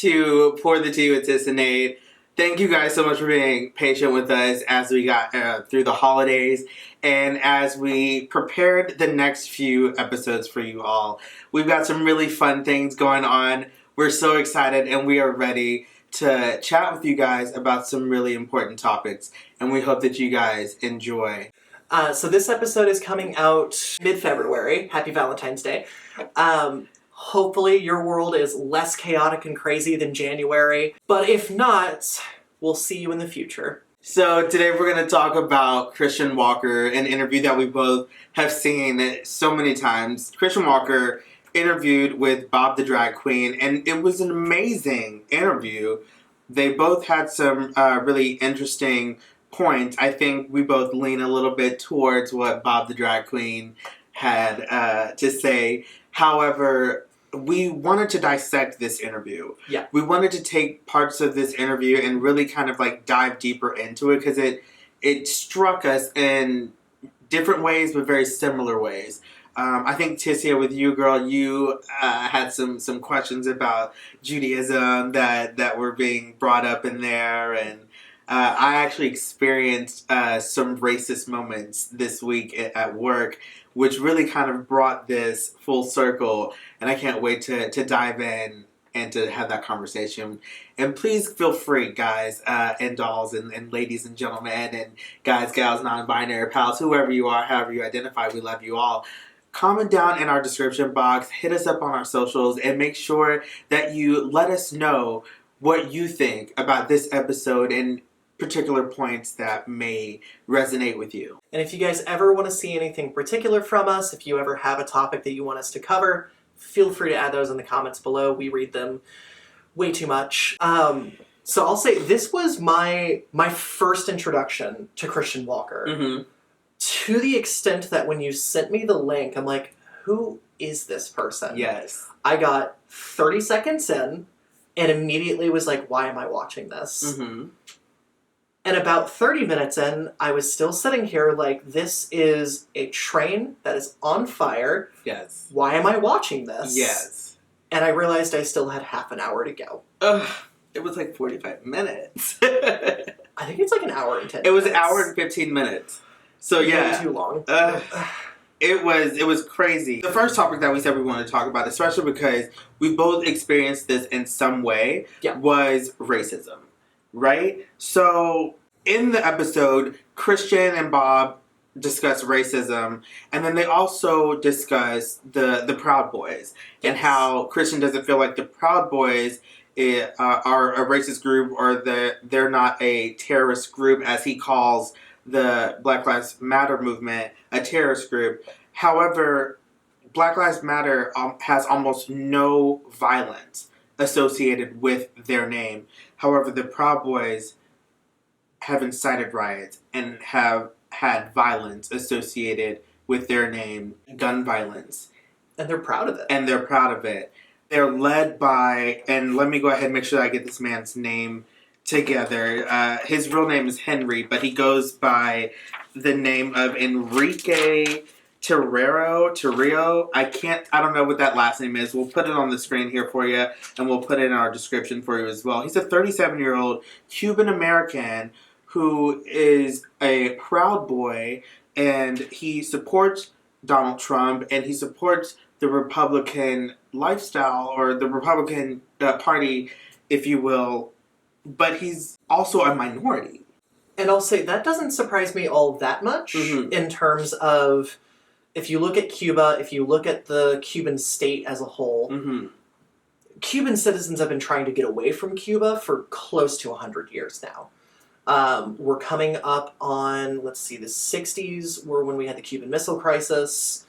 to Pour the Tea with Tis and Nate. Thank you guys so much for being patient with us as we got through the holidays and as we prepared the next few episodes for you all. We've got some really fun things going on. We're so excited and we are ready to chat with you guys about some really important topics, and we hope that you guys enjoy. So this episode is coming out mid-February. Happy Valentine's Day. Hopefully your world is less chaotic and crazy than January, but if not, we'll see you in the future. So today we're going to talk about Christian Walker, an interview that we both have seen so many times. Christian Walker interviewed with Bob the Drag Queen, and it was an amazing interview. They both had some really interesting points. I think we both lean a little bit towards what Bob the Drag Queen had to say. However, we wanted to dissect this interview. Yeah. We wanted to take parts of this interview and really kind of like dive deeper into it because it struck us in different ways but very similar ways. I think, Tissia, with you, girl, you had some questions about Judaism that were being brought up in there, and I actually experienced some racist moments this week at work, which really kind of brought this full circle, and I can't wait to dive in and to have that conversation. And please feel free, guys, and dolls, and ladies and gentlemen, and guys, gals, non-binary pals, whoever you are, however you identify, we love you all. Comment down in our description box, hit us up on our socials, and make sure that you let us know what you think about this episode and particular points that may resonate with you. And if you guys ever want to see anything particular from us, if you ever have a topic that you want us to cover, feel free to add those in the comments below. We read them way too much. So I'll say this was my first introduction to Christian Walker. Mm-hmm. To the extent that when you sent me the link, I'm like, who is this person? Yes. I got 30 seconds in and immediately was like, why am I watching this? Mm-hmm. And about 30 minutes in, I was still sitting here like, this is a train that is on fire. Yes. Why am I watching this? Yes. And I realized I still had half an hour to go. It was like 45 minutes. I think it's like an hour and 10 minutes. It was an hour and 15 minutes. So yeah. Way too long. It was crazy. The first topic that we said we wanted to talk about, especially because we both experienced this in some way, was racism. Right? So, in the episode, Christian and Bob discuss racism, and then they also discuss the Proud Boys, and how Christian doesn't feel like the Proud Boys are a racist group, or they're not a terrorist group, as he calls the Black Lives Matter movement a terrorist group. However, Black Lives Matter has almost no violence associated with their name. However, the Proud Boys have incited riots and have had violence associated with their name, gun violence. And they're proud of it. They're led by, and let me go ahead and make sure I get this man's name together. His real name is Henry, but he goes by the name of Enrique Terrio. I don't know what that last name is. We'll put it on the screen here for you, and we'll put it in our description for you as well. He's a 37-year-old Cuban-American who is a Proud Boy, and he supports Donald Trump, and he supports the Republican lifestyle, or the Republican Party, if you will, but he's also a minority. And I'll say, that doesn't surprise me all that much in terms of, if you look at Cuba, if you look at the Cuban state as a whole, Cuban citizens have been trying to get away from Cuba for close to 100 years now. We're coming up on, let's see, the 60s were when we had the Cuban Missile Crisis.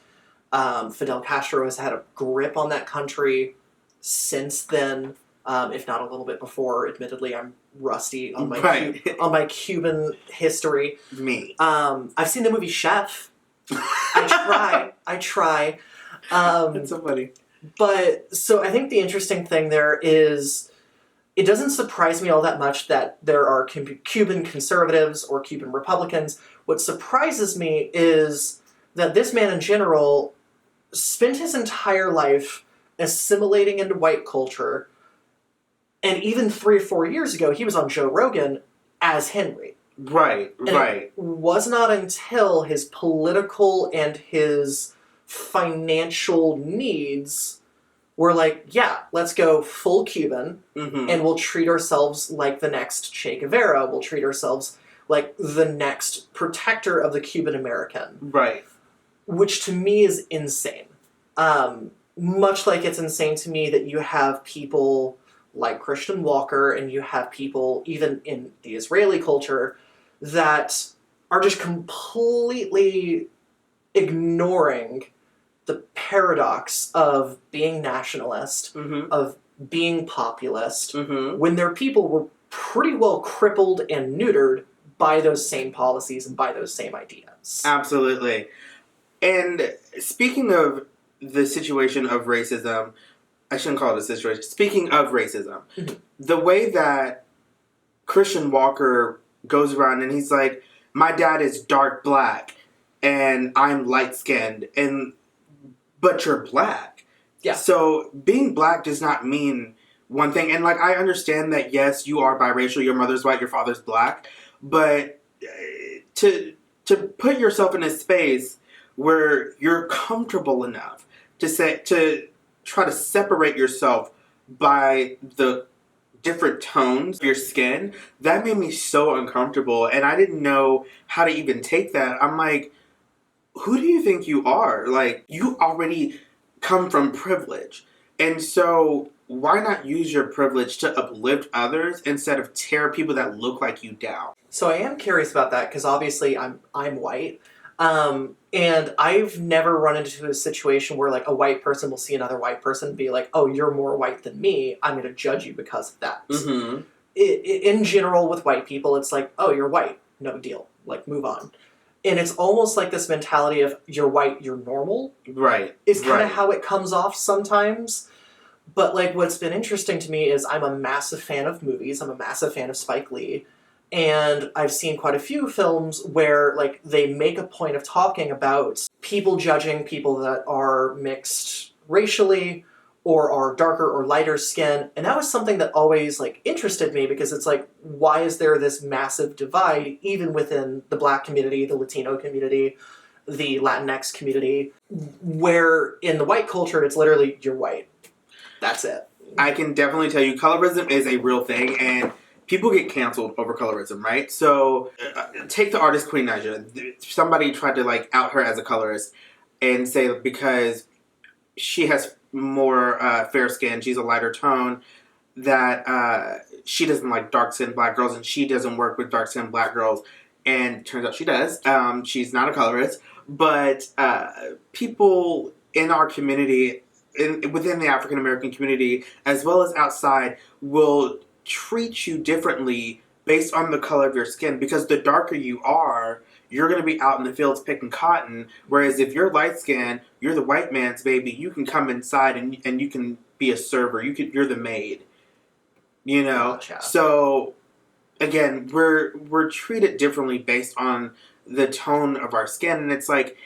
Fidel Castro has had a grip on that country since then, if not a little bit before. Admittedly, I'm rusty on my on my Cuban history. Me. I've seen the movie Chef. I try. That's so funny. But, so I think the interesting thing there is, it doesn't surprise me all that much that there are Cuban conservatives or Cuban Republicans. What surprises me is that this man in general spent his entire life assimilating into white culture, And even 3 or 4 years ago, he was on Joe Rogan as Henry. Right, And right. It was not until his political and his financial needs were like, yeah, let's go full Cuban, and we'll treat ourselves like the next Che Guevara. We'll treat ourselves like the next protector of the Cuban American. Right. Which to me is insane. Much like it's insane to me that you have people like Christian Walker, and you have people even in the Israeli culture that are just completely ignoring the paradox of being nationalist, of being populist, when their people were pretty well crippled and neutered by those same policies and by those same ideas. Absolutely. And speaking of the situation of racism, I shouldn't call it a situation. Speaking of racism, the way that Christian Walker goes around and he's like, my dad is dark black and I'm light skinned, but you're black. Yeah. So being black does not mean one thing. And like, I understand that, yes, you are biracial, your mother's white, your father's black, but to put yourself in a space where you're comfortable enough to try to separate yourself by the different tones of your skin, that made me so uncomfortable, and I didn't know how to even take that. I'm like, who do you think you are? Like, you already come from privilege, and so why not use your privilege to uplift others instead of tear people that look like you down? So I am curious about that, because obviously I'm white. And I've never run into a situation where like a white person will see another white person and be like, oh, you're more white than me, I'm going to judge you because of that. In general, with white people, it's like, oh, you're white, no deal, like, move on. And it's almost like this mentality of, you're white, you're normal. Right. Is kind of how it comes off sometimes. But like, what's been interesting to me is I'm a massive fan of movies, I'm a massive fan of Spike Lee. And I've seen quite a few films where, like, they make a point of talking about people judging people that are mixed racially or are darker or lighter skin. And that was something that always, like, interested me, because it's like, why is there this massive divide even within the Black community, the Latino community, the Latinx community, where in the white culture, it's literally, you're white. That's it. I can definitely tell you, colorism is a real thing, and people get canceled over colorism, right? So, take the artist Queen Naija. Somebody tried to, like, out her as a colorist and say because she has more fair skin, she's a lighter tone, that she doesn't like dark-skinned black girls and she doesn't work with dark-skinned black girls. And turns out she does. She's not a colorist. But people in our community, within the African-American community, as well as outside, will treat you differently based on the color of your skin, because the darker you are, you're going to be out in the fields picking cotton, whereas if you're light skinned, you're the white man's baby, you can come inside and you can be a server, you're the maid, you know. Gotcha. So again, we're treated differently based on the tone of our skin, and it's like,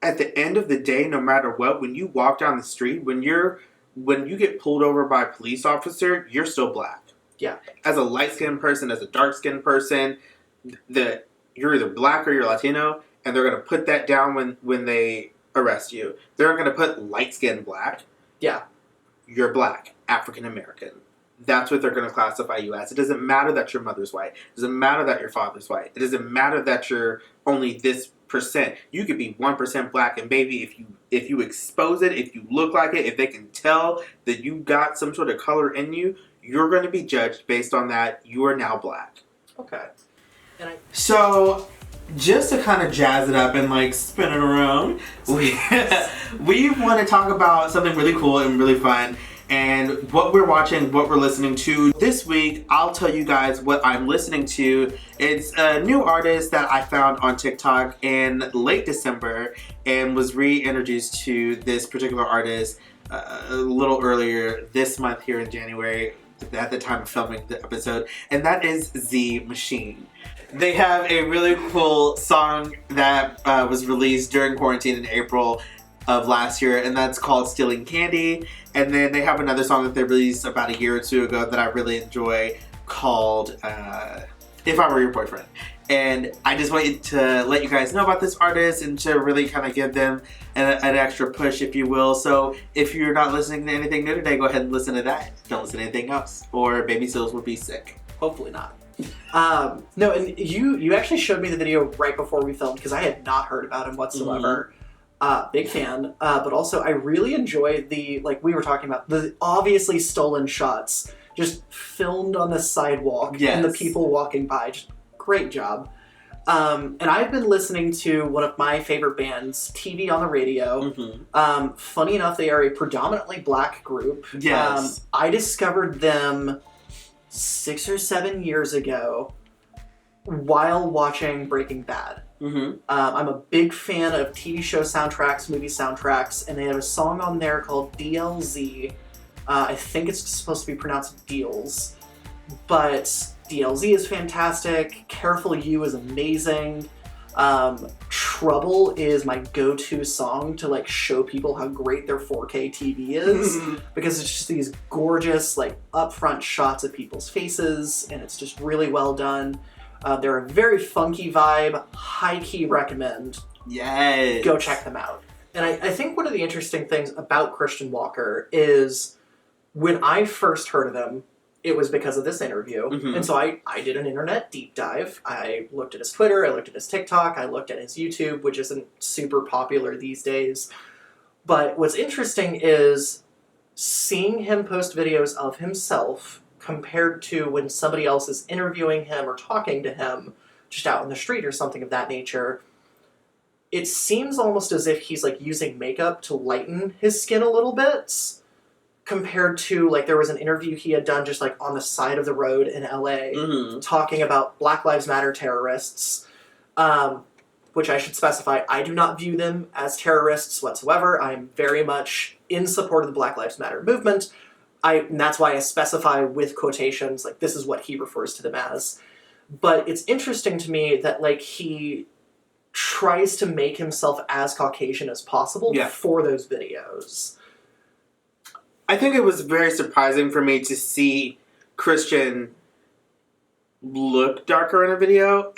at the end of the day, no matter what, when you walk down the street, when you get pulled over by a police officer, you're still black. Yeah. As a light-skinned person, as a dark-skinned person, you're either black or you're Latino, and they're going to put that down when they arrest you. They're going to put light-skinned black. Yeah. You're black, African-American. That's what they're going to classify you as. It doesn't matter that your mother's white. It doesn't matter that your father's white. It doesn't matter that you're only this percent. You could be 1% black, and baby, if you expose it, if you look like it, if they can tell that you got some sort of color in you, you're going to be judged based on that. You are now black. Okay. So, just to kind of jazz it up and like spin it around, we want to talk about something really cool and really fun, and what we're watching, what we're listening to. This week, I'll tell you guys what I'm listening to. It's a new artist that I found on TikTok in late December and was reintroduced to this particular artist a little earlier this month here in January at the time of filming the episode, and that is Z Machine. They have a really cool song that was released during quarantine in April. of last year, and that's called Stealing Candy. And then they have another song that they released about a year or two ago that I really enjoy called If I Were Your Boyfriend. And I just wanted to let you guys know about this artist and to really kind of give them an extra push, if you will. So if you're not listening to anything new today, go ahead and listen to that. Don't listen to anything else, or Baby Seals will be sick. Hopefully not. No, and you actually showed me the video right before we filmed because I had not heard about him whatsoever. Big fan. But also I really enjoy the, like we were talking about, the obviously stolen shots just filmed on the sidewalk and the people walking by. Just great job. And I've been listening to one of my favorite bands, TV on the Radio. Funny enough, they are a predominantly black group. Yes. I discovered them 6 or 7 years ago while watching Breaking Bad. I'm a big fan of TV show soundtracks, movie soundtracks, and they have a song on there called DLZ. I think it's supposed to be pronounced Deals, but DLZ is fantastic. Careful You is amazing. Trouble is my go-to song to like show people how great their 4K TV is because it's just these gorgeous like upfront shots of people's faces and it's just really well done. They're a very funky vibe, high-key recommend. Yes. Go check them out. And I think one of the interesting things about Christian Walker is when I first heard of him, it was because of this interview. And so I did an internet deep dive. I looked at his Twitter, I looked at his TikTok, I looked at his YouTube, which isn't super popular these days. But what's interesting is seeing him post videos of himself compared to when somebody else is interviewing him or talking to him just out in the street or something of that nature. It seems almost as if he's like using makeup to lighten his skin a little bit. Compared to, like, there was an interview he had done just, like, on the side of the road in LA talking about Black Lives Matter terrorists, which I should specify, I do not view them as terrorists whatsoever. I'm very much in support of the Black Lives Matter movement. And that's why I specify with quotations, like, this is what he refers to them as. But it's interesting to me that, like, he tries to make himself as Caucasian as possible for those videos. I think it was very surprising for me to see Christian look darker in a video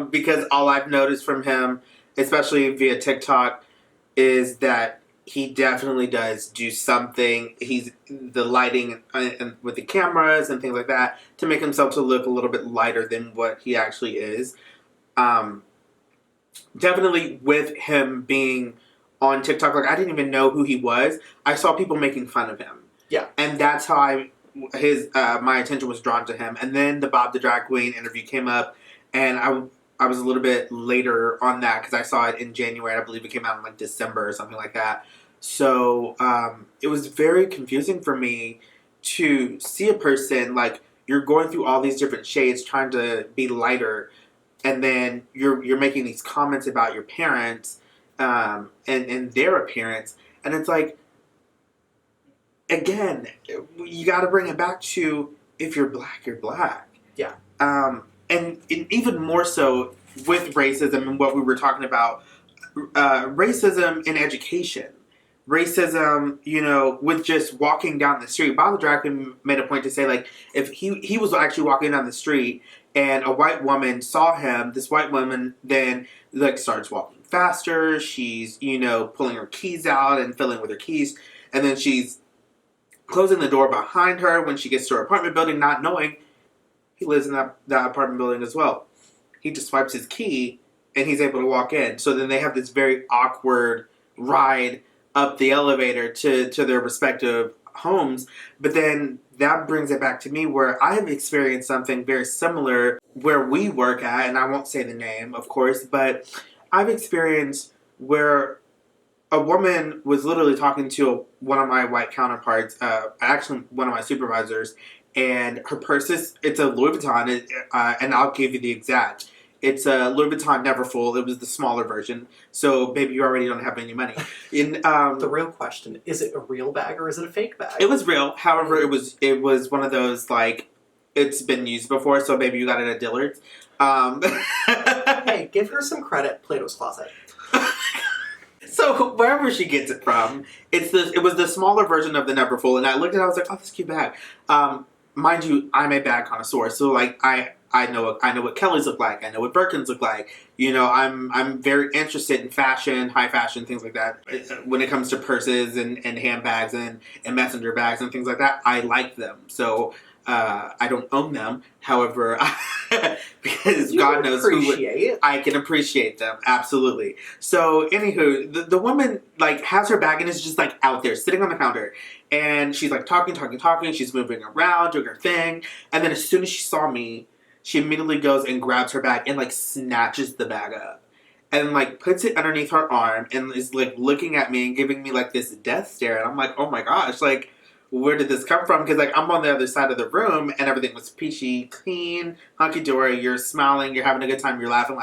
because all I've noticed from him, especially via TikTok, is that he definitely does do something. He's the lighting and with the cameras and things like that to make himself to look a little bit lighter than what he actually is. Definitely with him being on TikTok, like I didn't even know who he was. I saw people making fun of him. Yeah. And that's how my attention was drawn to him. And then the Bob the Drag Queen interview came up, and I was a little bit later on that because I saw it in January. I believe it came out in like December or something like that. So it was very confusing for me to see a person, like, you're going through all these different shades trying to be lighter, and then you're making these comments about your parents and their appearance, and it's like, again, you got to bring it back to if you're black, you're black. Yeah. And even more so with racism and what we were talking about, racism in education, racism, you know, with just walking down the street. Bob the Drag Queen made a point to say, like, if he was actually walking down the street and a white woman saw him, this white woman then, like, starts walking faster. She's, you know, pulling her keys out and filling with her keys. And then she's closing the door behind her when she gets to her apartment building, not knowing he lives in that apartment building as well. He just swipes his key and he's able to walk in. So then they have this very awkward ride up the elevator to their respective homes. But then that brings it back to me where I have experienced something very similar where we work at, and I won't say the name, of course, but I've experienced where a woman was literally talking to one of my white counterparts, actually one of my supervisors, and her purse it's a Louis Vuitton, and I'll give you the exact. It's a Louis Vuitton Neverfull. It was the smaller version. So, baby, you already don't have any money. The real question, is it a real bag or is it a fake bag? It was real. However, it was one of those, like, it's been used before, so baby, you got it at Dillard's. Hey, give her some credit, Plato's Closet. So wherever she gets it from, it was the smaller version of the Neverfull, and I looked at it, I was like, oh, this is a cute bag. Mind you, I'm a bag connoisseur, so like I know what Kelly's look like, I know what Birkins look like. You know, I'm very interested in fashion, high fashion, things like that. When it comes to purses and handbags and messenger bags and things like that, I like them. So I don't own them, however, because God knows I can appreciate them, absolutely. So, anywho, the woman, like, has her bag and is just, like, out there, sitting on the counter, and she's, like, talking, she's moving around, doing her thing, and then as soon as she saw me, she immediately goes and grabs her bag and, like, snatches the bag up, and, like, puts it underneath her arm, and is, like, looking at me and giving me, like, this death stare, and I'm like, oh my gosh, like, where did this come from? Because, like, I'm on the other side of the room, and everything was peachy, clean, hunky-dory, you're smiling, you're having a good time, you're laughing.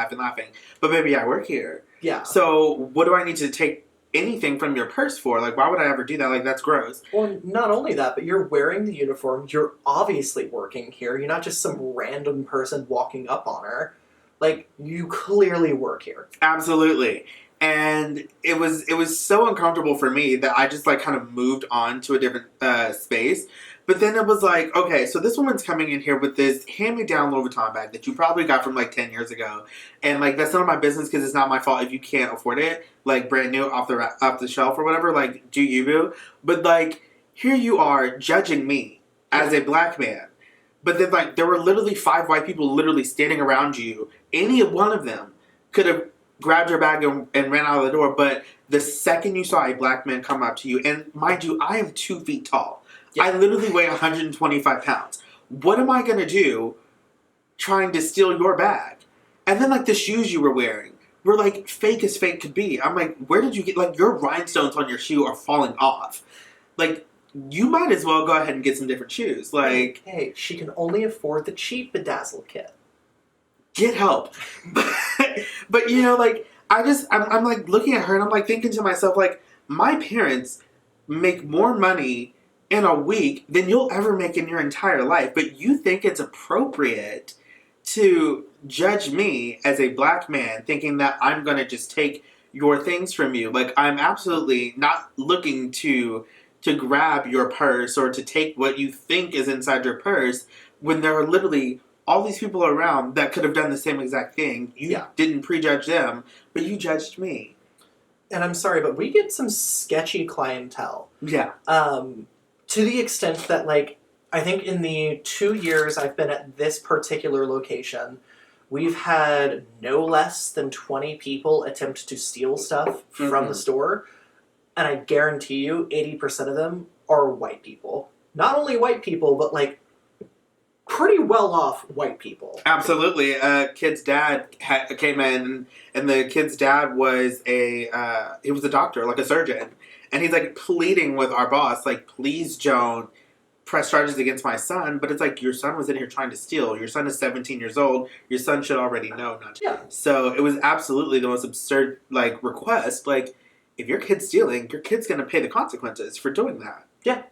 But, baby, I work here. Yeah. So, what do I need to take anything from your purse for? Like, why would I ever do that? Like, that's gross. Well, not only that, but you're wearing the uniform, you're obviously working here, you're not just some random person walking up on her. Like, you clearly work here. Absolutely. And it was so uncomfortable for me that I just, like, kind of moved on to a different space. But then it was like, okay, so this woman's coming in here with this hand-me-down Louis Vuitton bag that you probably got from, like, 10 years ago. And, like, that's none of my business because it's not my fault if you can't afford it. Like, brand new, off the shelf or whatever. Like, do you, boo? But, like, here you are judging me as a black man. But then, like, there were literally 5 white people literally standing around you. Any one of them could have grabbed your bag and ran out of the door, but the second you saw a black man come up to you, and mind you, I am 2 feet tall. Yeah. I literally weigh 125 pounds. What am I going to do trying to steal your bag? And then, like, the shoes you were wearing were, like, fake as fake could be. I'm like, where did you get, like, your rhinestones on your shoe are falling off. Like, you might as well go ahead and get some different shoes. Like, hey, she can only afford the cheap bedazzle kit. Get help. But, you know, like, I'm like looking at her and I'm like thinking to myself, like, my parents make more money in a week than you'll ever make in your entire life. But you think it's appropriate to judge me as a black man thinking that I'm going to just take your things from you. Like, I'm absolutely not looking to grab your purse or to take what you think is inside your purse when there are literally all these people around that could have done the same exact thing. You didn't prejudge them, but you judged me. And I'm sorry, but we get some sketchy clientele. Yeah. To the extent that, like, I think in the 2 years I've been at this particular location, we've had no less than 20 people attempt to steal stuff from the store. And I guarantee you 80% of them are white people. Not only white people, but, like, pretty well-off white people. Absolutely. Kid's dad came in, and the kid's dad was he was a doctor, like a surgeon. And he's, like, pleading with our boss, like, please, Joan, press charges against my son. But it's like, your son was in here trying to steal. Your son is 17 years old. Your son should already know not to. Yeah. So it was absolutely the most absurd, like, request. Like, if your kid's stealing, your kid's going to pay the consequences for doing that. Yeah.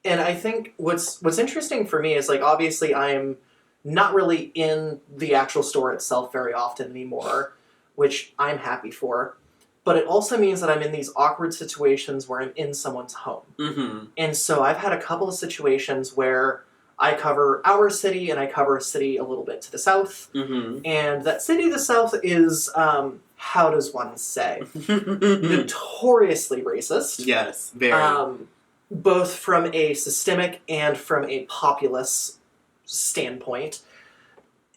And I think what's interesting for me is, like, obviously I'm not really in the actual store itself very often anymore, which I'm happy for. But it also means that I'm in these awkward situations where I'm in someone's home. Mm-hmm. And so I've had a couple of situations where I cover our city and I cover a city a little bit to the south. Mm-hmm. And that city to the south is, how does one say, notoriously racist. Yes, very. Both from a systemic and from a populace standpoint.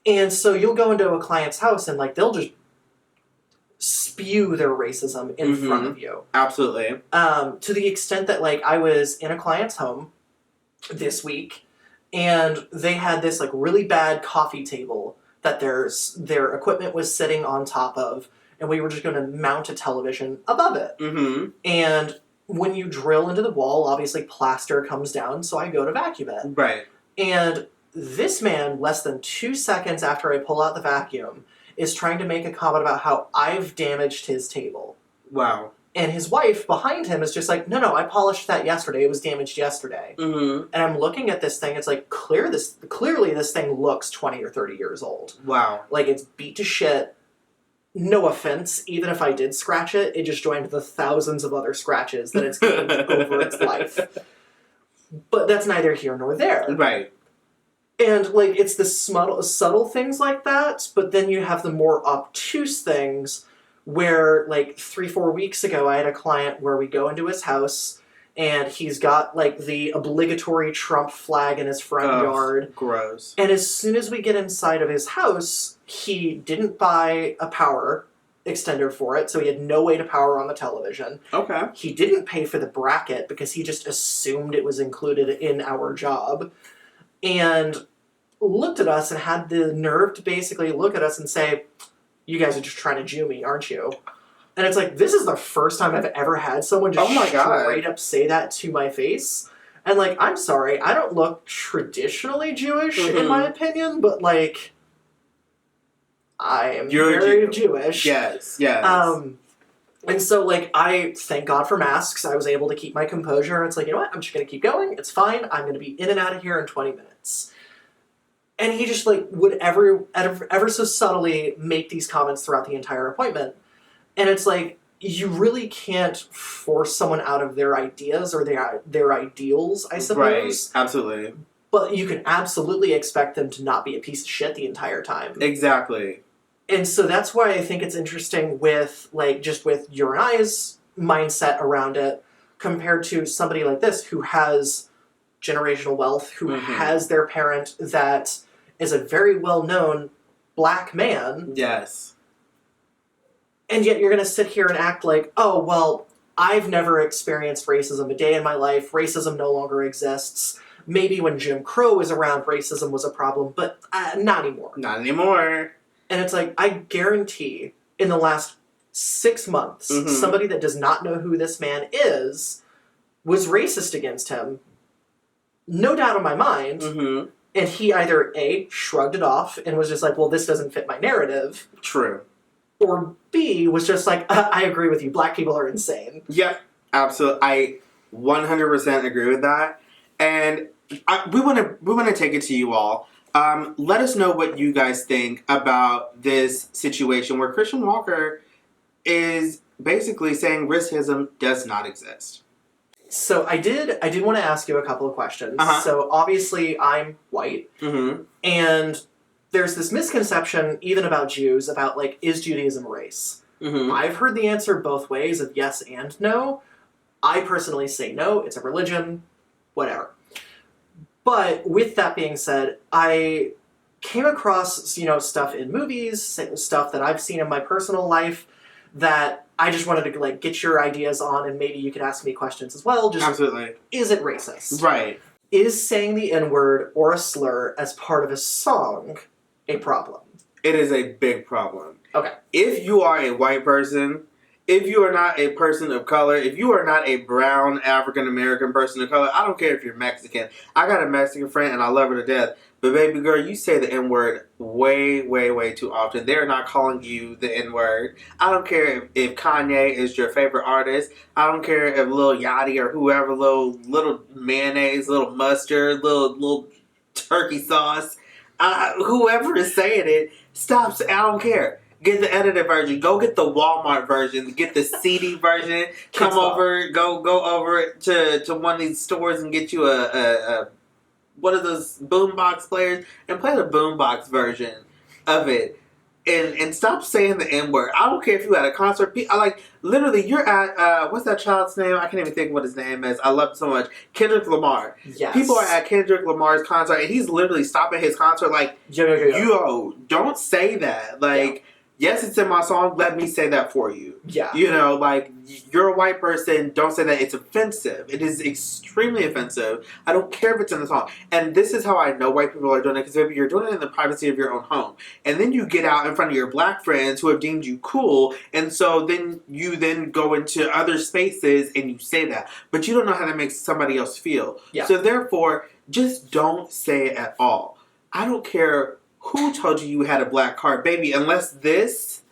And so you'll go into a client's house and, like, they'll just spew their racism in front of you. Absolutely. To the extent that, like, I was in a client's home this week and they had this, like, really bad coffee table that their equipment was sitting on top of, and we were just going to mount a television above it. Mm-hmm. And when you drill into the wall, obviously plaster comes down, so I go to vacuum it. Right. And this man, less than 2 seconds after I pull out the vacuum, is trying to make a comment about how I've damaged his table. Wow. And his wife behind him is just like, no, I polished that yesterday. It was damaged yesterday. Mm-hmm. And I'm looking at this thing. It's like, clearly this thing looks 20 or 30 years old. Wow. Like, it's beat to shit. no offense, even if I did scratch it, it just joined the thousands of other scratches that it's gained over its life. But that's neither here nor there. Right. And, like, it's the subtle things like that, but then you have the more obtuse things where, like, 3-4 weeks ago, I had a client where we go into his house, and he's got, like, the obligatory Trump flag in his front yard. Gross. And as soon as we get inside of his house, he didn't buy a power extender for it, so he had no way to power on the television. Okay. He didn't pay for the bracket because he just assumed it was included in our job. And looked at us and had the nerve to basically look at us and say, "You guys are just trying to Jew me, aren't you?" And it's like, this is the first time I've ever had someone just straight up say that to my face. And, like, I'm sorry, I don't look traditionally Jewish, in my opinion, but, like, I am very Jewish. Yes, yes. And so, like, I thank God for masks. I was able to keep my composure. And it's like, you know what? I'm just going to keep going. It's fine. I'm going to be in and out of here in 20 minutes. And he just, like, would ever so subtly make these comments throughout the entire appointment. And it's like, you really can't force someone out of their ideas or their ideals, I suppose. Right, absolutely. But you can absolutely expect them to not be a piece of shit the entire time. Exactly. And so that's why I think it's interesting with, like, just with your and I's mindset around it compared to somebody like this who has generational wealth, who has their parent that is a very well-known black man. Yes. And yet you're going to sit here and act like, oh, well, I've never experienced racism a day in my life. Racism no longer exists. Maybe when Jim Crow was around, racism was a problem, but not anymore. Not anymore. And it's like, I guarantee in the last 6 months, somebody that does not know who this man is was racist against him. No doubt in my mind. And he either A, shrugged it off and was just like, well, this doesn't fit my narrative. True. Or B, was just like, I agree with you. Black people are insane. Yep. Absolutely. I 100% agree with that. And we want to take it to you all. Let us know what you guys think about this situation where Christian Walker is basically saying racism does not exist. So I did want to ask you a couple of questions. So obviously I'm white, and there's this misconception even about Jews about, like, is Judaism a race? I've heard the answer both ways of yes and no. I personally say no, it's a religion, whatever. But with that being said, I came across, stuff in movies, stuff that I've seen in my personal life that I just wanted to, like, get your ideas on, and maybe you could ask me questions as well. Just, absolutely. Is it racist? Right. Is saying the N-word or a slur as part of a song a problem? It is a big problem. Okay. If you are a white person, if you are not a person of color, if you are not a brown African-American person of color, I don't care if you're Mexican. I got a Mexican friend and I love her to death. But baby girl, you say the N-word way, way, way too often. They're not calling you the N-word. I don't care if Kanye is your favorite artist. I don't care if Lil Yachty or whoever, little mayonnaise, little mustard, little turkey sauce, whoever is saying it, stop. I don't care. Get the edited version. Go get the Walmart version. Get the CD version. Come over. Go over to one of these stores and get you a one of those boombox players and play the boombox version of it. And stop saying the N-word. I don't care if you at a concert. Literally, you're at, what's that child's name? I can't even think what his name is. I love him so much. Kendrick Lamar. Yes. People are at Kendrick Lamar's concert, and he's literally stopping his concert like, yo, don't say that. Like, yes, it's in my song. Let me say that for you. Yeah. You're a white person. Don't say that. It's offensive. It is extremely offensive. I don't care if it's in the song. And this is how I know white people are doing it, because maybe you're doing it in the privacy of your own home. And then you get out in front of your black friends who have deemed you cool. And so then you go into other spaces and you say that. But you don't know how that makes somebody else feel. Yeah. So therefore, just don't say it at all. I don't care who told you had a black card, baby, unless this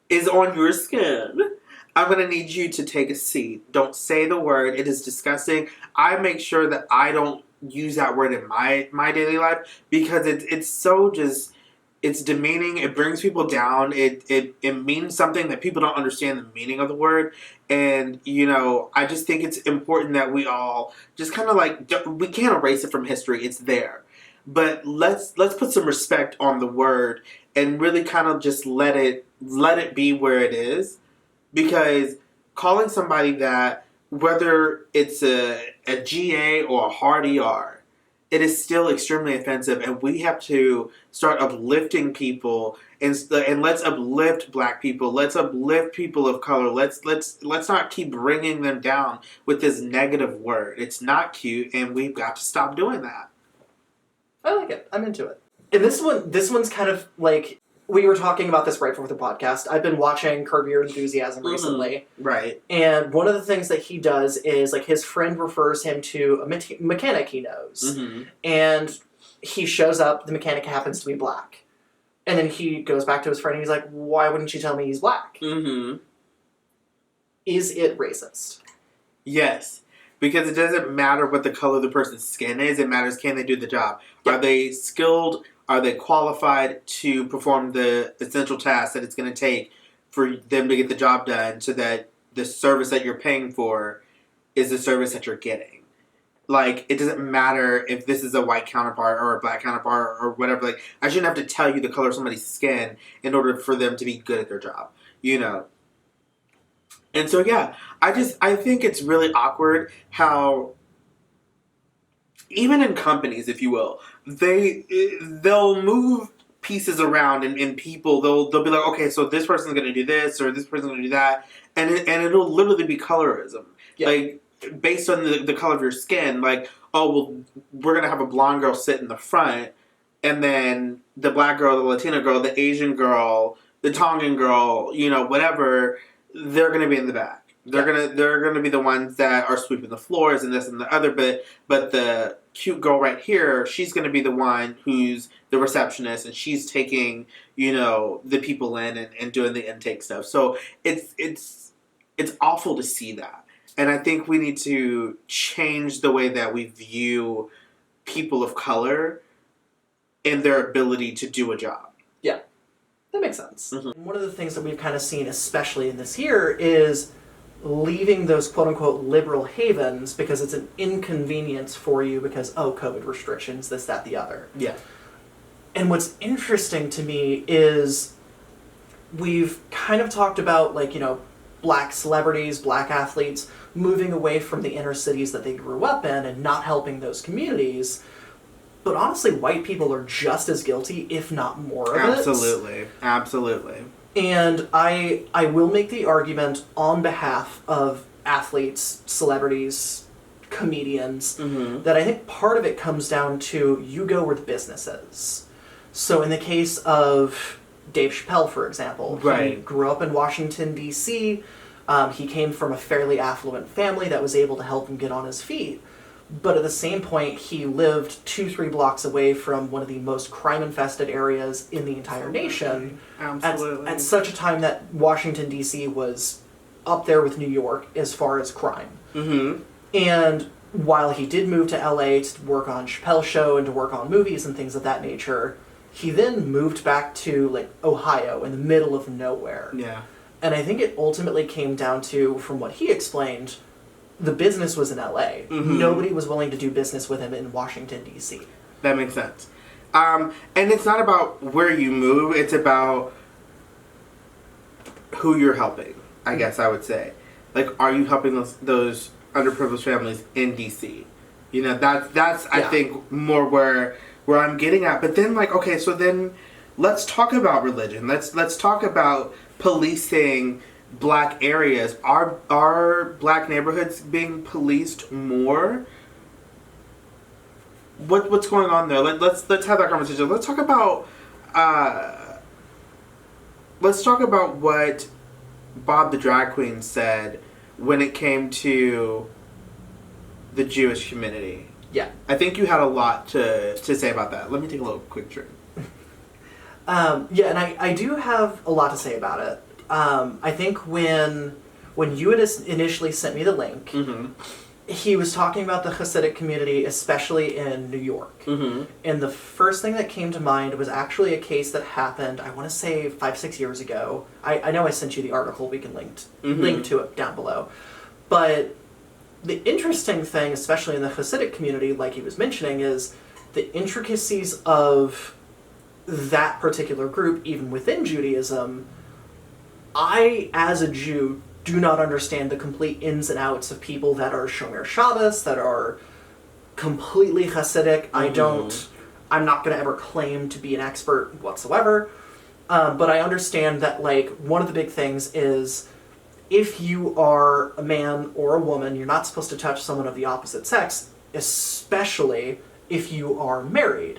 is on your skin. I'm going to need you to take a seat. Don't say the word. It is disgusting. I make sure that I don't use that word in my daily life because it's so just it's demeaning. It brings people down. It means something that people don't understand the meaning of the word. And, you know, I just think it's important that we all just kind of like, we can't erase it from history. It's there. But let's put some respect on the word and really kind of just let it be where it is. Because calling somebody that, whether it's a GA or a hard ER, it is still extremely offensive, and we have to start uplifting people, and let's uplift Black people. Let's uplift people of color. Let's not keep bringing them down with this negative word. It's not cute, and we've got to stop doing that. I like it. I'm into it. And this one's kind of like, we were talking about this right before the podcast. I've been watching Curb Your Enthusiasm recently. Right. And one of the things that he does is, like, his friend refers him to a mechanic he knows. Mm-hmm. And he shows up, the mechanic happens to be Black. And then he goes back to his friend and he's like, why wouldn't you tell me he's Black? Mm-hmm. Is it racist? Yes. Because it doesn't matter what the color of the person's skin is. It matters, can they do the job? Yeah. Are they skilled? Are they qualified to perform the essential tasks that it's going to take for them to get the job done, so that the service that you're paying for is the service that you're getting? Like, it doesn't matter if this is a white counterpart or a Black counterpart or whatever. Like, I shouldn't have to tell you the color of somebody's skin in order for them to be good at their job, you know? And so, yeah, I think it's really awkward how, even in companies, if you will, they'll move pieces around, and people, they'll be like, okay, so this person's going to do this, or this person's going to do that, and it'll literally be colorism. Yeah. Like, based on the color of your skin, like, oh, well, we're going to have a blonde girl sit in the front, and then the Black girl, the Latina girl, the Asian girl, the Tongan girl, you know, whatever, they're going to be in the back. They're gonna be the ones that are sweeping the floors and this and the other, but the cute girl right here, she's gonna be the one who's the receptionist, and she's taking, you know, the people in and doing the intake stuff. So it's awful to see that, and I think we need to change the way that we view people of color and their ability to do a job. Yeah, that makes sense. Mm-hmm. One of the things that we've kind of seen, especially in this year, is leaving those quote-unquote liberal havens because it's an inconvenience for you because, oh, COVID restrictions, this, that, the other. Yeah. And what's interesting to me is we've kind of talked about, like, you know, Black celebrities, Black athletes moving away from the inner cities that they grew up in and not helping those communities. But honestly, white people are just as guilty, if not more of it. Absolutely. Absolutely. And I will make the argument on behalf of athletes, celebrities, comedians, mm-hmm. that I think part of it comes down to you go where the business is. So in the case of Dave Chappelle, for example, right. He grew up in Washington, D.C. He came from a fairly affluent family that was able to help him get on his feet. But at the same point, he lived 2-3 blocks away from one of the most crime-infested areas in the entire nation. Absolutely. At such a time that Washington, D.C. was up there with New York as far as crime. Mm-hmm. And while he did move to L.A. to work on Chappelle's show and to work on movies and things of that nature, he then moved back to, like, Ohio in the middle of nowhere. Yeah. And I think it ultimately came down to, from what he explained, the business was in L.A. Mm-hmm. Nobody was willing to do business with him in Washington, D.C. That makes sense. And it's not about where you move, it's about who you're helping, I guess I would say. Like, are you helping those underprivileged families in D.C.? You know, that's I think, more where I'm getting at. But then, like, okay, so then let's talk about religion. Let's talk about policing Black areas. Are Black neighborhoods being policed more? What's going on there? Let's have that conversation. Let's talk about what Bob the Drag Queen said when it came to the Jewish community. Yeah, I think you had a lot to say about that. Let me take a little quick drink. Yeah, and I do have a lot to say about it. I think when you had initially sent me the link, mm-hmm. he was talking about the Hasidic community, especially in New York. Mm-hmm. And the first thing that came to mind was actually a case that happened, I want to say 5-6 years ago. I know I sent you the article. We can link to it down below. But the interesting thing, especially in the Hasidic community, like he was mentioning, is the intricacies of that particular group, even within Judaism. I, as a Jew, do not understand the complete ins and outs of people that are Shomer Shabbos, that are completely Hasidic. I'm not going to ever claim to be an expert whatsoever. But I understand that, like, one of the big things is if you are a man or a woman, you're not supposed to touch someone of the opposite sex, especially if you are married.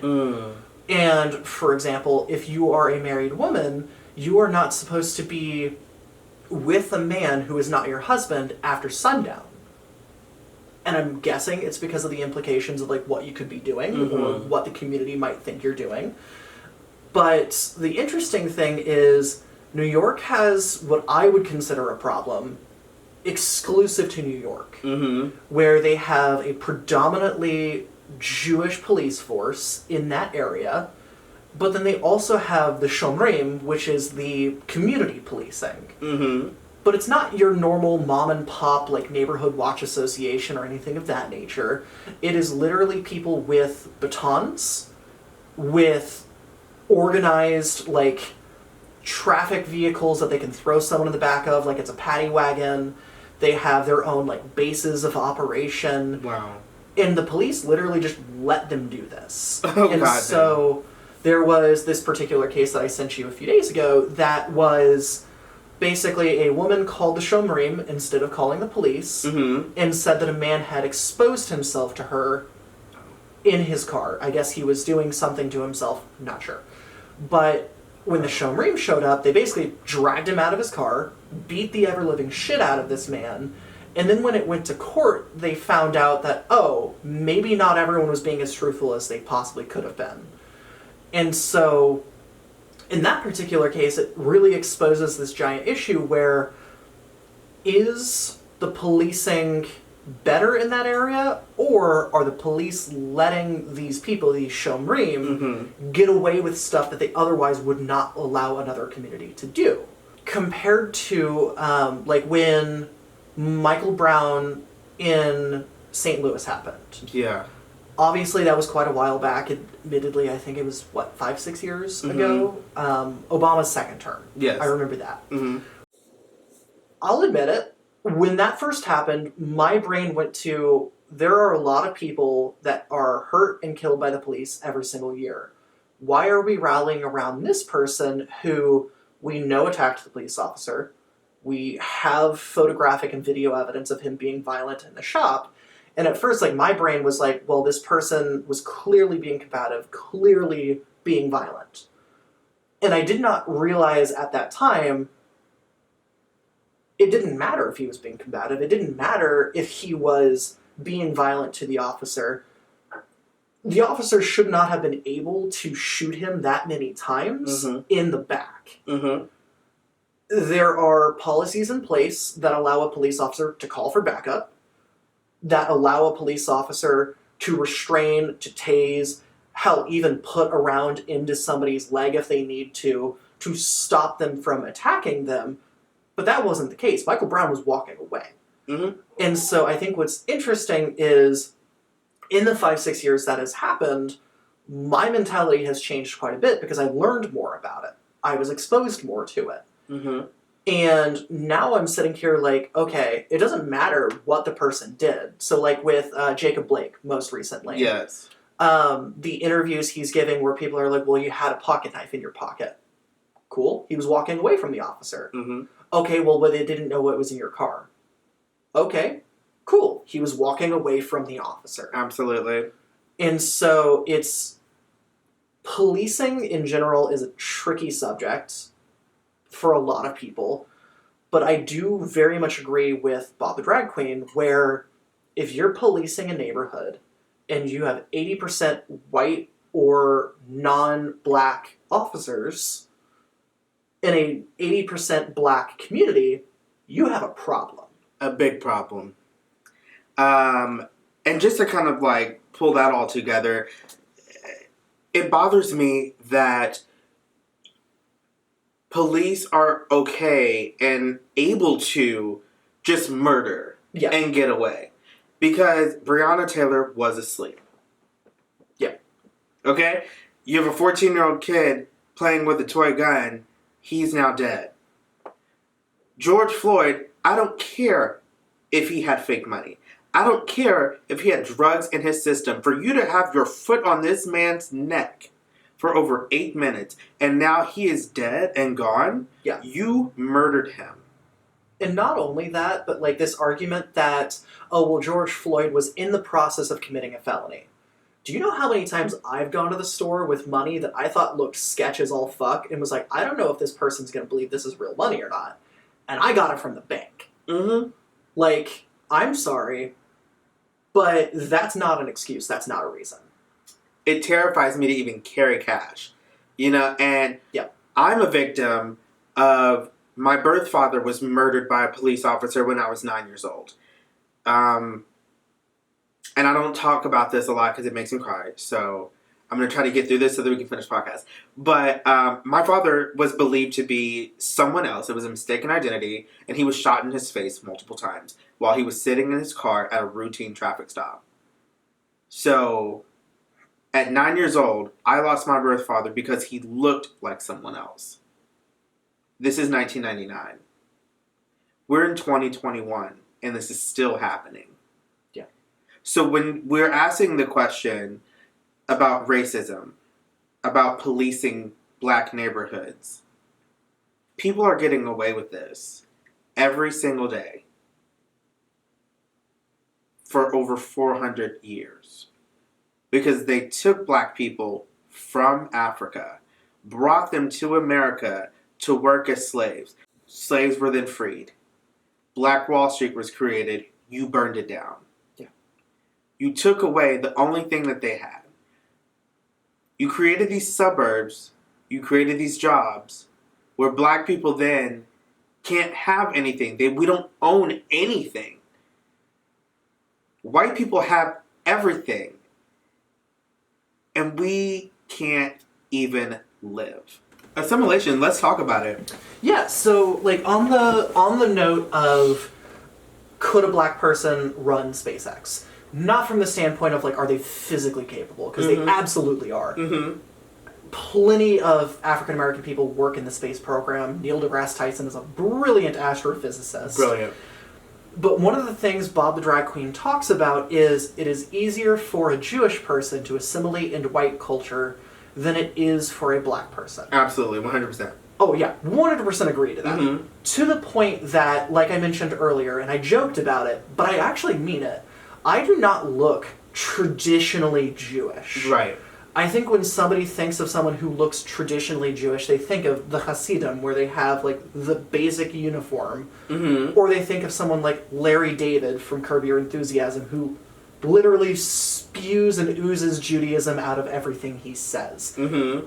And, for example, if you are a married woman, you are not supposed to be with a man who is not your husband after sundown. And I'm guessing it's because of the implications of, like, what you could be doing or what the community might think you're doing. But the interesting thing is New York has what I would consider a problem exclusive to New York, where they have a predominantly Jewish police force in that area, but then they also have the Shomrim, which is the community policing. But it's not your normal mom and pop, like, neighborhood watch association or anything of that nature. It is literally people with batons, with organized, like, traffic vehicles that they can throw someone in the back of, like it's a paddy wagon. They have their own, like, bases of operation. Wow. And the police literally just let them do this. Oh, and God, so there was this particular case that I sent you a few days ago that was basically a woman called the Shomrim instead of calling the police and said that a man had exposed himself to her in his car. I guess he was doing something to himself, not sure. But when the Shomrim showed up, they basically dragged him out of his car, beat the ever-living shit out of this man, and then when it went to court, they found out that, oh, maybe not everyone was being as truthful as they possibly could have been. And so, in that particular case, it really exposes this giant issue where is the policing better in that area, or are the police letting these people, these Shomrim, get away with stuff that they otherwise would not allow another community to do? Compared to, like, when Michael Brown in St. Louis happened. Yeah. Obviously, that was quite a while back. Admittedly, I think it was, 5-6 years ago? Obama's second term. Yes. I remember that. I'll admit it. When that first happened, my brain went to, there are a lot of people that are hurt and killed by the police every single year. Why are we rallying around this person who we know attacked the police officer? We have photographic and video evidence of him being violent in the shop. And at first, like, my brain was like, well, this person was clearly being combative, clearly being violent. And I did not realize at that time, it didn't matter if he was being combative. It didn't matter if he was being violent to the officer. The officer should not have been able to shoot him that many times in the back. There are policies in place that allow a police officer to call for backup, that allow a police officer to restrain, to tase, hell, even put a round into somebody's leg if they need to stop them from attacking them. But that wasn't the case. Michael Brown was walking away. And so I think what's interesting is, in the 5-6 years that has happened, my mentality has changed quite a bit because I learned more about it. I was exposed more to it. And now I'm sitting here like, okay, it doesn't matter what the person did. So, like, with Jacob Blake, most recently. Yes. The interviews he's giving where people are like, well, you had a pocket knife in your pocket. Cool. He was walking away from the officer. Okay, well, they didn't know what was in your car. Okay, cool. He was walking away from the officer. Absolutely. And so it's... policing in general is a tricky subject for a lot of people, but I do very much agree with Bob the Drag Queen, where if you're policing a neighborhood and you have 80% white or non-black officers in a 80% black community, you have a problem. A big problem. And just to kind of like pull that all together, it bothers me that police are okay and able to just murder and get away. Because Breonna Taylor was asleep. Yeah. Okay? You have a 14-year-old kid playing with a toy gun. He's now dead. George Floyd, I don't care if he had fake money. I don't care if he had drugs in his system. For you to have your foot on this man's neck for over 8 minutes, and now he is dead and gone, you murdered him. And not only that, but like this argument that, oh, well, George Floyd was in the process of committing a felony. Do you know how many times I've gone to the store with money that I thought looked sketch as all fuck and was like, I don't know if this person's going to believe this is real money or not. And I got it from the bank. Mm-hmm. Like, I'm sorry, but that's not an excuse. That's not a reason. It terrifies me to even carry cash. You know, and I'm a victim of... My birth father was murdered by a police officer when I was 9 years old. And I don't talk about this a lot because it makes me cry. So I'm going to try to get through this so that we can finish the podcast. But my father was believed to be someone else. It was a mistaken identity. And he was shot in his face multiple times while he was sitting in his car at a routine traffic stop. So at 9 years old, I lost my birth father because he looked like someone else. This is 1999. We're in 2021, and this is still happening. Yeah. So when we're asking the question about racism, about policing black neighborhoods, people are getting away with this every single day for over 400 years. Because they took black people from Africa, brought them to America to work as slaves. Slaves were then freed. Black Wall Street was created. You burned it down. Yeah. You took away the only thing that they had. You created these suburbs. You created these jobs where black people then can't have anything. We don't own anything. White people have everything. And we can't even live. Assimilation, let's talk about it. Yeah, so like on the note of could a black person run SpaceX? Not from the standpoint of like are they physically capable, because they absolutely are. Mm-hmm. Plenty of African American people work in the space program. Neil deGrasse Tyson is a brilliant astrophysicist. Brilliant. But one of the things Bob the Drag Queen talks about is it is easier for a Jewish person to assimilate into white culture than it is for a black person. Absolutely, 100%. Oh yeah, 100% agree to that. Mm-hmm. To the point that, like I mentioned earlier, and I joked about it, but I actually mean it, I do not look traditionally Jewish. Right. I think when somebody thinks of someone who looks traditionally Jewish, they think of the Hasidim, where they have like the basic uniform. Mm-hmm. Or they think of someone like Larry David from Curb Your Enthusiasm, who literally spews and oozes Judaism out of everything he says. Mm-hmm.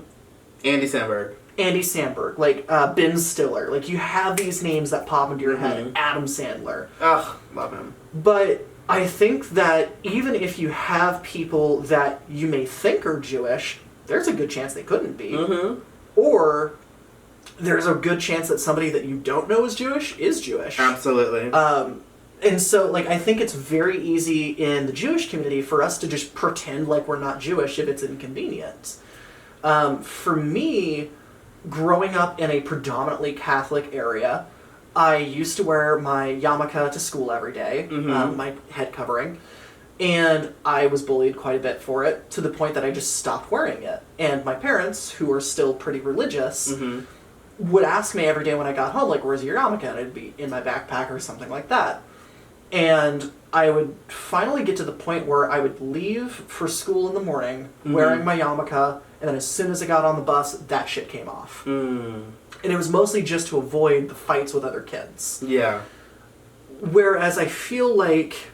Andy Samberg. Like Ben Stiller. Like, you have these names that pop into your head. Adam Sandler. Ugh, love him. But I think that even if you have people that you may think are Jewish, there's a good chance they couldn't be. Mm-hmm. Or there's a good chance that somebody that you don't know is Jewish. Absolutely. And so, like, I think it's very easy in the Jewish community for us to just pretend like we're not Jewish if it's inconvenient. For me, growing up in a predominantly Catholic area, I used to wear my yarmulke to school every day, my head covering, and I was bullied quite a bit for it, to the point that I just stopped wearing it. And my parents, who are still pretty religious, would ask me every day when I got home, like, where's your yarmulke? And it'd be in my backpack or something like that. And I would finally get to the point where I would leave for school in the morning wearing my yarmulke, and then as soon as I got on the bus, that shit came off. And it was mostly just to avoid the fights with other kids. Yeah. Whereas I feel like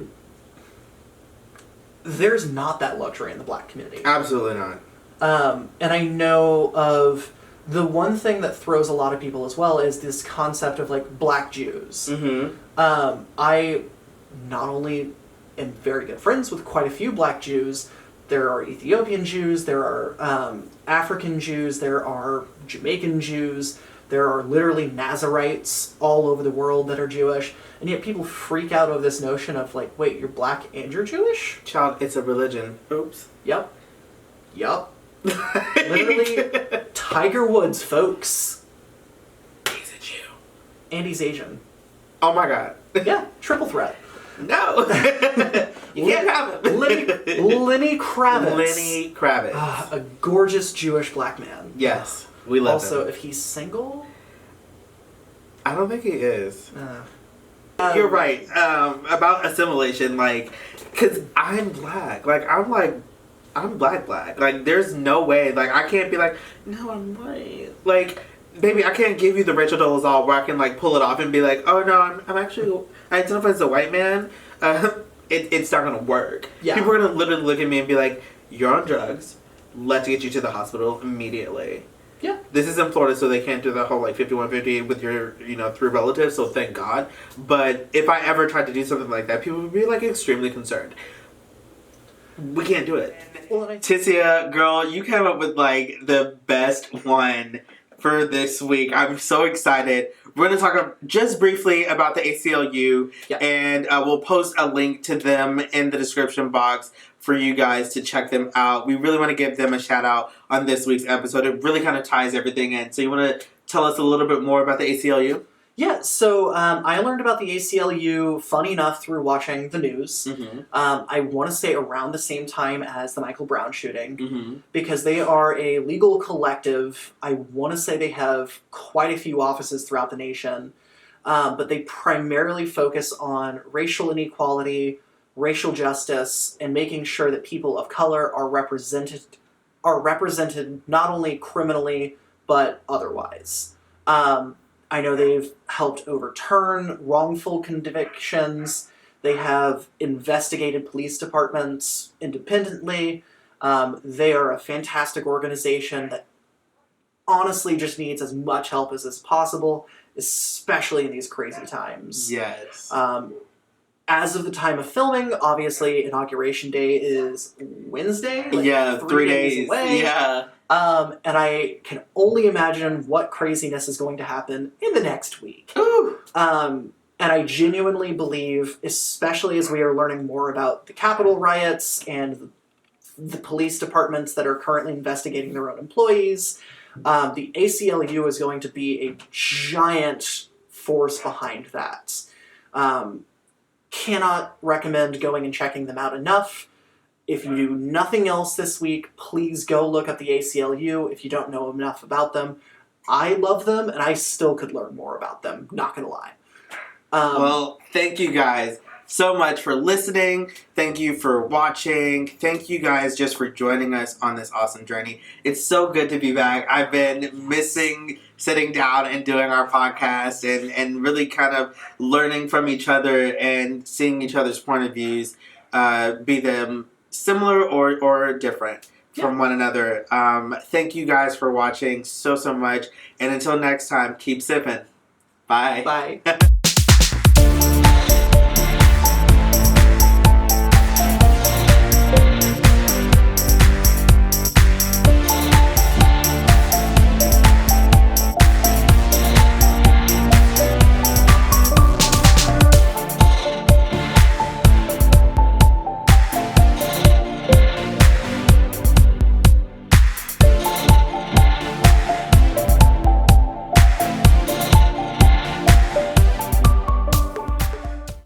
there's not that luxury in the black community. Absolutely not. And I know of the one thing that throws a lot of people as well is this concept of like black Jews. I not only am very good friends with quite a few black Jews. There are Ethiopian Jews, there are African Jews, there are Jamaican Jews, there are literally Nazarites all over the world that are Jewish, and yet people freak out over this notion of like, wait, you're black and you're Jewish? Child, it's a religion. Oops. Yup. Literally, Tiger Woods, folks. He's a Jew. And he's Asian. Oh my god. Yeah, triple threat. No. You can't have him. Lenny Kravitz. Lenny Kravitz. A gorgeous Jewish black man. Yes. We love also, him. if he's single? I don't think he is. You're right. About assimilation, like, because I'm black. I'm black. Like, there's no way. Like, I can't be like, no, I'm white. Like, baby, I can't give you the Rachel Dolezal where I can, like, pull it off and be like, oh, no, I'm actually, I identify as a white man. It's not going to work. Yeah. People are going to literally look at me and be like, you're on drugs. Let's get you to the hospital immediately. Yeah. This is in Florida, so they can't do the whole, like, 5150 with your, through relatives, so thank God. But if I ever tried to do something like that, people would be, like, extremely concerned. We can't do it. Tissia, girl, you came up with, like, the best one for this week. I'm so excited. We're going to talk just briefly about the ACLU, and we'll post a link to them in the description box for you guys to check them out. We really want to give them a shout out on this week's episode. It really kind of ties everything in. So you want to tell us a little bit more about the ACLU? Yeah, so I learned about the ACLU, funny enough, through watching the news. Mm-hmm. I want to say around the same time as the Michael Brown shooting, Mm-hmm. because they are a legal collective. I want to say they have quite a few offices throughout the nation, but they primarily focus on racial inequality, racial justice, and making sure that people of color are represented not only criminally, but otherwise. I know they've helped overturn wrongful convictions. They have investigated police departments independently. They are a fantastic organization that honestly just needs as much help as is possible, especially in these crazy times. Yes. As of the time of filming, obviously, Inauguration Day is Wednesday. Like 3 days away. Yeah. And I can only imagine what craziness is going to happen in the next week. Ooh. And I genuinely believe, especially as we are learning more about the Capitol riots and the police departments that are currently investigating their own employees, the ACLU is going to be a giant force behind that. Cannot recommend going and checking them out enough. If you do nothing else this week, please go look up the ACLU if you don't know enough about them. I love them, and I still could learn more about them, not gonna lie. Well, thank you guys so much for listening. Thank you for watching. Thank you guys just for joining us on this awesome journey. It's so good to be back. I've been missing sitting down and doing our podcast and really kind of learning from each other and seeing each other's point of views, be them similar or different from one another. Thank you guys for watching so much. And until next time, keep sipping. Bye. Bye.